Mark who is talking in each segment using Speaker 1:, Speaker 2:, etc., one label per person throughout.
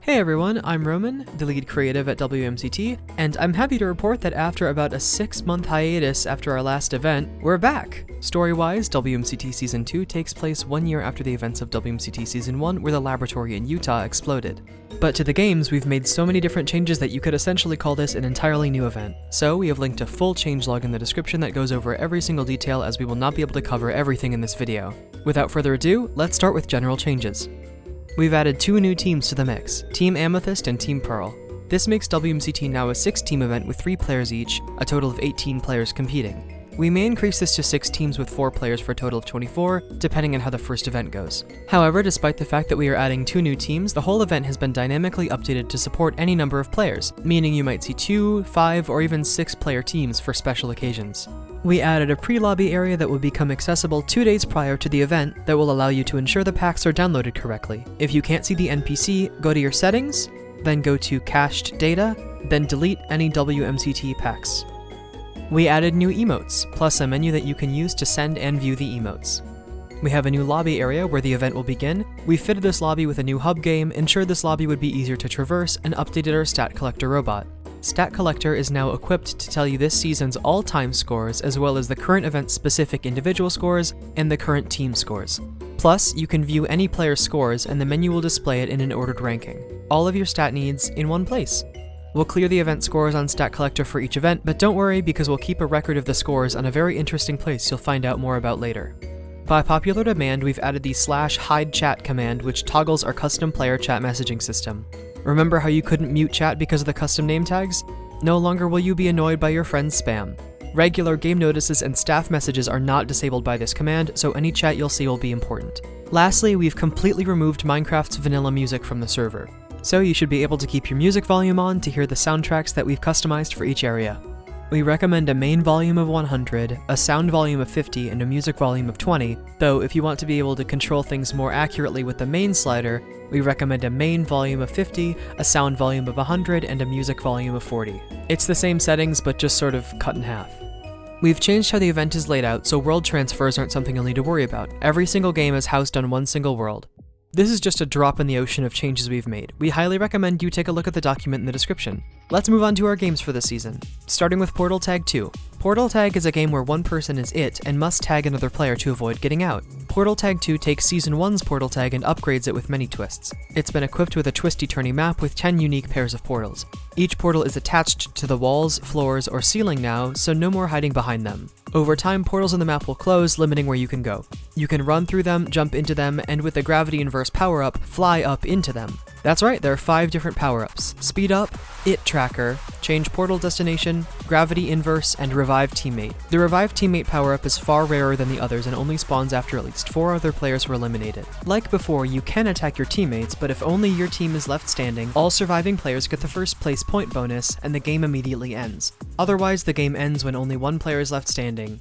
Speaker 1: Hey everyone, I'm Roman, the lead creative at WMCT, and I'm happy to report that after about a 6-month hiatus after our last event, we're back! Story-wise, WMCT Season 2 takes place 1 year after the events of WMCT Season 1 where the laboratory in Utah exploded. But to the games, we've made so many different changes that you could essentially call this an entirely new event. So we have linked a full changelog in the description that goes over every single detail, as we will not be able to cover everything in this video. Without further ado, let's start with general changes. We've added 2 new teams to the mix, Team Amethyst and Team Pearl. This makes WMCT now a 6-team event with 3 players each, a total of 18 players competing. We may increase this to 6 teams with 4 players for a total of 24, depending on how the first event goes. However, despite the fact that we are adding 2 new teams, the whole event has been dynamically updated to support any number of players, meaning you might see 2, 5, or even 6-player teams for special occasions. We added a pre-lobby area that will become accessible 2 days prior to the event that will allow you to ensure the packs are downloaded correctly. If you can't see the NPC, go to your settings, then go to cached data, then delete any WMCT packs. We added new emotes, plus a menu that you can use to send and view the emotes. We have a new lobby area where the event will begin. We fitted this lobby with a new hub game, ensured this lobby would be easier to traverse, and updated our stat collector robot. Stat Collector is now equipped to tell you this season's all-time scores, as well as the current event-specific individual scores and the current team scores. Plus, you can view any player's scores, and the menu will display it in an ordered ranking. All of your stat needs in one place. We'll clear the event scores on Stat Collector for each event, but don't worry because we'll keep a record of the scores on a very interesting place you'll find out more about later. By popular demand, we've added the /hide chat command, which toggles our custom player chat messaging system. Remember how you couldn't mute chat because of the custom name tags? No longer will you be annoyed by your friend's spam. Regular game notices and staff messages are not disabled by this command, so any chat you'll see will be important. Lastly, we've completely removed Minecraft's vanilla music from the server, so you should be able to keep your music volume on to hear the soundtracks that we've customized for each area. We recommend a main volume of 100, a sound volume of 50, and a music volume of 20, though if you want to be able to control things more accurately with the main slider, we recommend a main volume of 50, a sound volume of 100, and a music volume of 40. It's the same settings, but just sort of cut in half. We've changed how the event is laid out, so world transfers aren't something you'll need to worry about. Every single game is housed on one single world. This is just a drop in the ocean of changes we've made. We highly recommend you take a look at the document in the description. Let's move on to our games for this season, starting with Portal Tag 2. Portal Tag is a game where one person is it and must tag another player to avoid getting out. Portal Tag 2 takes Season 1's Portal Tag and upgrades it with many twists. It's been equipped with a twisty-turny map with 10 unique pairs of portals. Each portal is attached to the walls, floors, or ceiling now, so no more hiding behind them. Over time, portals on the map will close, limiting where you can go. You can run through them, jump into them, and with the gravity inverse power-up, fly up into them. That's right, there are 5 different power-ups: Speed Up, It Tracker, Change Portal Destination, Gravity Inverse, and Revive Teammate. The Revive Teammate power-up is far rarer than the others and only spawns after at least 4 other players were eliminated. Like before, you can attack your teammates, but if only your team is left standing, all surviving players get the first place point bonus, and the game immediately ends. Otherwise, the game ends when only 1 player is left standing.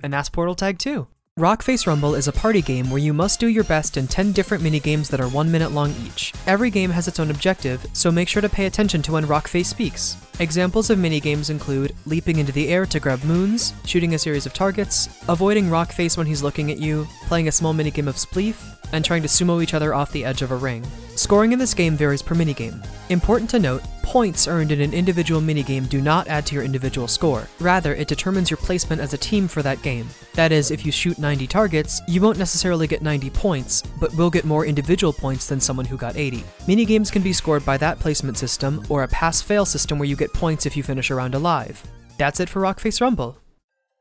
Speaker 1: And that's Portal Tag 2. Rockface Rumble is a party game where you must do your best in 10 different mini-games that are 1 minute long each. Every game has its own objective, so make sure to pay attention to when Rockface speaks. Examples of mini-games include leaping into the air to grab moons, shooting a series of targets, avoiding Rockface when he's looking at you, playing a small minigame of Spleef, and trying to sumo each other off the edge of a ring. Scoring in this game varies per minigame. Important to note, points earned in an individual minigame do not add to your individual score. Rather, it determines your placement as a team for that game. That is, if you shoot 90 targets, you won't necessarily get 90 points, but will get more individual points than someone who got 80. Minigames can be scored by that placement system, or a pass-fail system where you get points if you finish a round alive. That's it for Rockface Rumble.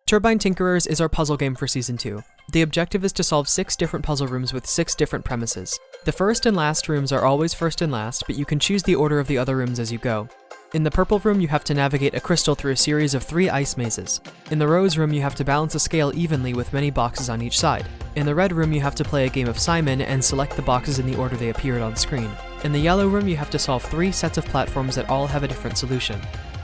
Speaker 1: Turbine Tinkerers is our puzzle game for Season 2. The objective is to solve 6 different puzzle rooms with 6 different premises. The first and last rooms are always first and last, but you can choose the order of the other rooms as you go. In the purple room, you have to navigate a crystal through a series of 3 ice mazes. In the rose room, you have to balance a scale evenly with many boxes on each side. In the red room, you have to play a game of Simon and select the boxes in the order they appeared on screen. In the yellow room, you have to solve 3 sets of platforms that all have a different solution.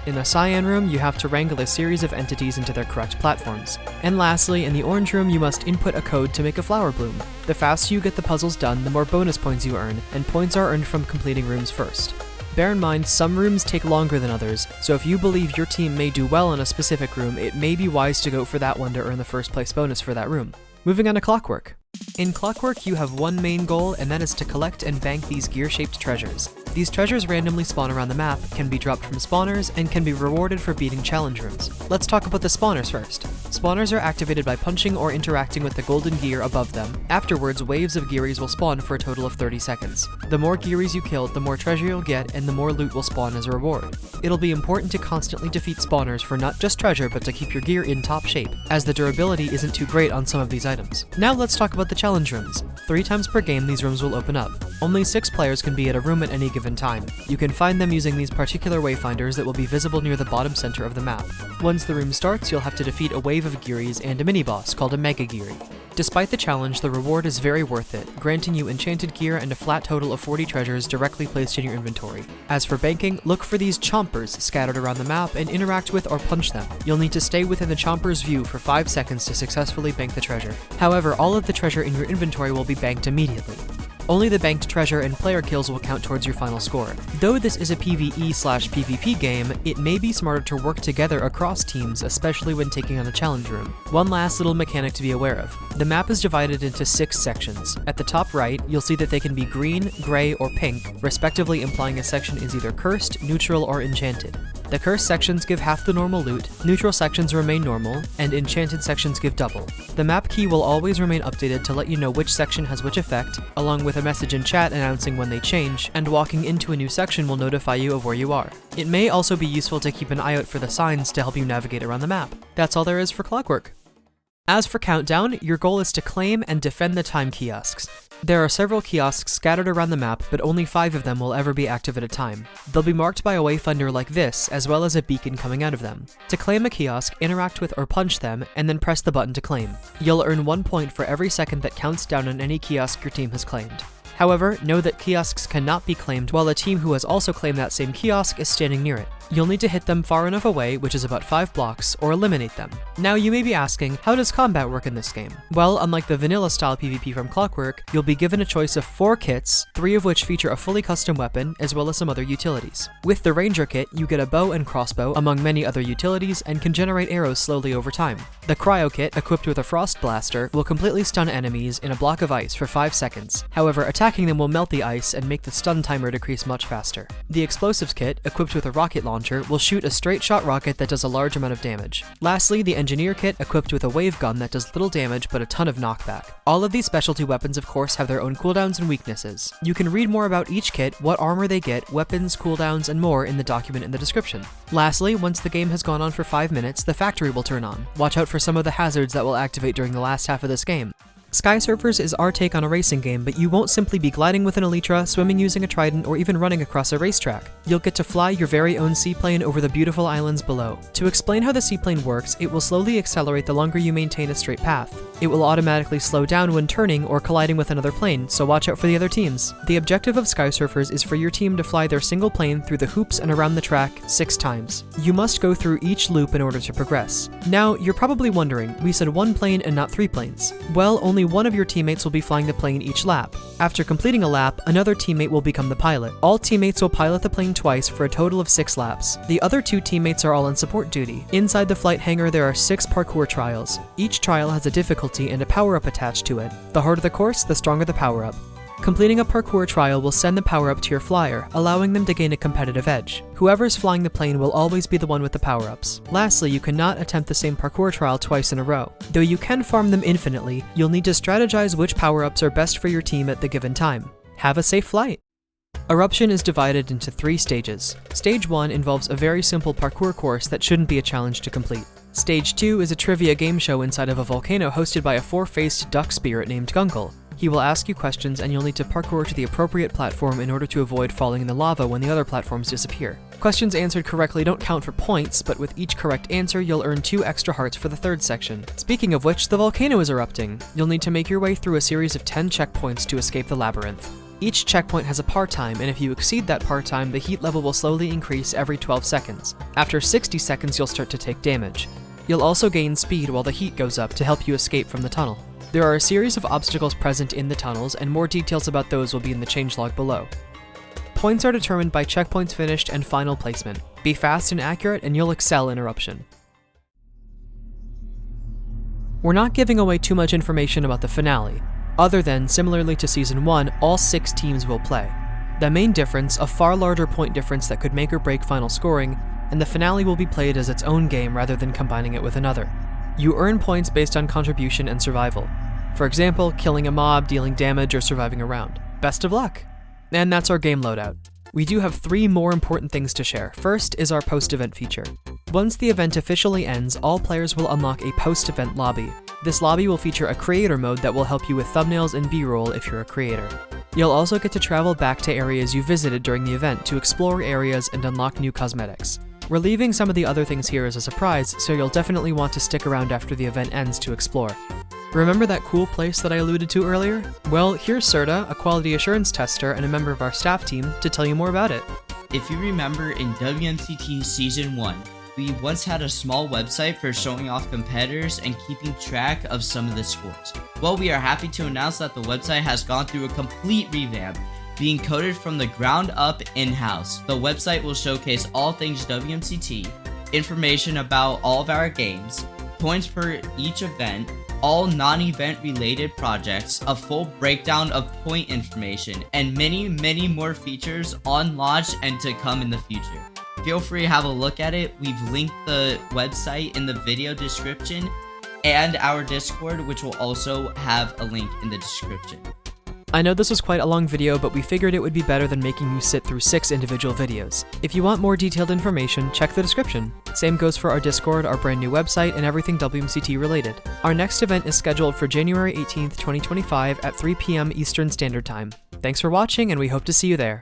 Speaker 1: In the cyan room, you have to wrangle a series of entities into their correct platforms. And lastly, in the orange room, you must input a code to make a flower bloom. The faster you get the puzzles done, the more bonus points you earn, and points are earned from completing rooms first. Bear in mind, some rooms take longer than others, so if you believe your team may do well in a specific room, it may be wise to go for that one to earn the first place bonus for that room. Moving on to Clockwork. In Clockwork, you have one main goal, and that is to collect and bank these gear-shaped treasures. These treasures randomly spawn around the map, can be dropped from spawners, and can be rewarded for beating challenge rooms. Let's talk about the spawners first. Spawners are activated by punching or interacting with the golden gear above them. Afterwards, waves of gearies will spawn for a total of 30 seconds. The more gearies you kill, the more treasure you'll get, and the more loot will spawn as a reward. It'll be important to constantly defeat spawners for not just treasure, but to keep your gear in top shape, as the durability isn't too great on some of these items. Now let's talk about the challenge rooms. 3 times per game, these rooms will open up. Only 6 players can be at a room at any given time. You can find them using these particular wayfinders that will be visible near the bottom center of the map. Once the room starts, you'll have to defeat a wave of gearies and a mini-boss called a Mega Geary. Despite the challenge, the reward is very worth it, granting you enchanted gear and a flat total of 40 treasures directly placed in your inventory. As for banking, look for these chompers scattered around the map and interact with or punch them. You'll need to stay within the chomper's view for 5 seconds to successfully bank the treasure. However, all of the treasure in your inventory will be banked immediately. Only the banked treasure and player kills will count towards your final score. Though this is a PvE/PvP game, it may be smarter to work together across teams, especially when taking on a challenge room. One last little mechanic to be aware of. The map is divided into 6 sections. At the top right, you'll see that they can be green, gray, or pink, respectively, implying a section is either cursed, neutral, or enchanted. The cursed sections give half the normal loot, neutral sections remain normal, and enchanted sections give double. The map key will always remain updated to let you know which section has which effect, along with a message in chat announcing when they change, and walking into a new section will notify you of where you are. It may also be useful to keep an eye out for the signs to help you navigate around the map. That's all there is for Clockwork. As for Countdown, your goal is to claim and defend the time kiosks. There are several kiosks scattered around the map, but only 5 of them will ever be active at a time. They'll be marked by a wayfinder like this, as well as a beacon coming out of them. To claim a kiosk, interact with or punch them, and then press the button to claim. You'll earn 1 point for every second that counts down on any kiosk your team has claimed. However, know that kiosks cannot be claimed while a team who has also claimed that same kiosk is standing near it. You'll need to hit them far enough away, which is about 5 blocks, or eliminate them. Now you may be asking, how does combat work in this game? Well, unlike the vanilla-style PvP from Clockwork, you'll be given a choice of 4 kits, 3 of which feature a fully custom weapon, as well as some other utilities. With the Ranger kit, you get a bow and crossbow, among many other utilities, and can generate arrows slowly over time. The Cryo kit, equipped with a Frost Blaster, will completely stun enemies in a block of ice for 5 seconds. However, attacking them will melt the ice and make the stun timer decrease much faster. The Explosives kit, equipped with a rocket launcher, will shoot a straight shot rocket that does a large amount of damage. Lastly, the Engineer kit, equipped with a wave gun that does little damage but a ton of knockback. All of these specialty weapons, of course, have their own cooldowns and weaknesses. You can read more about each kit, what armor they get, weapons, cooldowns, and more in the document in the description. Lastly, once the game has gone on for 5 minutes, the factory will turn on. Watch out for some of the hazards that will activate during the last half of this game. Sky Surfers is our take on a racing game, but you won't simply be gliding with an Elytra, swimming using a trident, or even running across a racetrack. You'll get to fly your very own seaplane over the beautiful islands below. To explain how the seaplane works, it will slowly accelerate the longer you maintain a straight path. It will automatically slow down when turning or colliding with another plane, so watch out for the other teams. The objective of Sky Surfers is for your team to fly their single plane through the hoops and around the track 6 times. You must go through each loop in order to progress. Now, you're probably wondering, we said 1 plane and not 3 planes. Well, only one of your teammates will be flying the plane each lap. After completing a lap, another teammate will become the pilot. All teammates will pilot the plane twice for a total of 6 laps. The other 2 teammates are all on support duty. Inside the flight hangar, there are 6 parkour trials. Each trial has a difficulty and a power-up attached to it. The harder the course, the stronger the power-up. Completing a parkour trial will send the power-up to your flyer, allowing them to gain a competitive edge. Whoever's flying the plane will always be the one with the power-ups. Lastly, you cannot attempt the same parkour trial twice in a row. Though you can farm them infinitely, you'll need to strategize which power-ups are best for your team at the given time. Have a safe flight! Eruption is divided into 3 stages. Stage 1 involves a very simple parkour course that shouldn't be a challenge to complete. Stage 2 is a trivia game show inside of a volcano hosted by a 4-faced duck spirit named Gungle. He will ask you questions and you'll need to parkour to the appropriate platform in order to avoid falling in the lava when the other platforms disappear. Questions answered correctly don't count for points, but with each correct answer, you'll earn 2 extra hearts for the 3rd section. Speaking of which, the volcano is erupting. You'll need to make your way through a series of 10 checkpoints to escape the labyrinth. Each checkpoint has a par time, and if you exceed that par time, the heat level will slowly increase every 12 seconds. After 60 seconds, you'll start to take damage. You'll also gain speed while the heat goes up to help you escape from the tunnel. There are a series of obstacles present in the tunnels, and more details about those will be in the changelog below. Points are determined by checkpoints finished and final placement. Be fast and accurate, and you'll excel in Eruption. We're not giving away too much information about the finale. other than, similarly to Season 1, all 6 teams will play. The main difference, a far larger point difference that could make or break final scoring, and the finale will be played as its own game rather than combining it with another. You earn points based on contribution and survival. For example, killing a mob, dealing damage, or surviving a round. Best of luck! And that's our game loadout. We do have 3 more important things to share. First is our post-event feature. Once the event officially ends, all players will unlock a post-event lobby. This lobby will feature a creator mode that will help you with thumbnails and b-roll if you're a creator. You'll also get to travel back to areas you visited during the event to explore areas and unlock new cosmetics. We're leaving some of the other things here as a surprise, so you'll definitely want to stick around after the event ends to explore. Remember that cool place that I alluded to earlier? Well, here's Serta, a quality assurance tester and a member of our staff team, to tell you more about it.
Speaker 2: If you remember in WMCT Season 1, we once had a small website for showing off competitors and keeping track of some of the scores. Well, we are happy to announce that the website has gone through a complete revamp, being coded from the ground up in-house. The website will showcase all things WMCT, information about all of our games, points per each event, all non-event related projects, a full breakdown of point information, and many more features on launch and to come in the future. Feel free to have a look at it. We've linked the website in the video description and our Discord, which will also have a link in the description.
Speaker 1: I know this was quite a long video, but we figured it would be better than making you sit through 6 individual videos. If you want more detailed information, check the description. Same goes for our Discord, our brand new website, and everything WMCT related. Our next event is scheduled for January 18th, 2025 at 3 p.m. Eastern Standard Time. Thanks for watching, and we hope to see you there.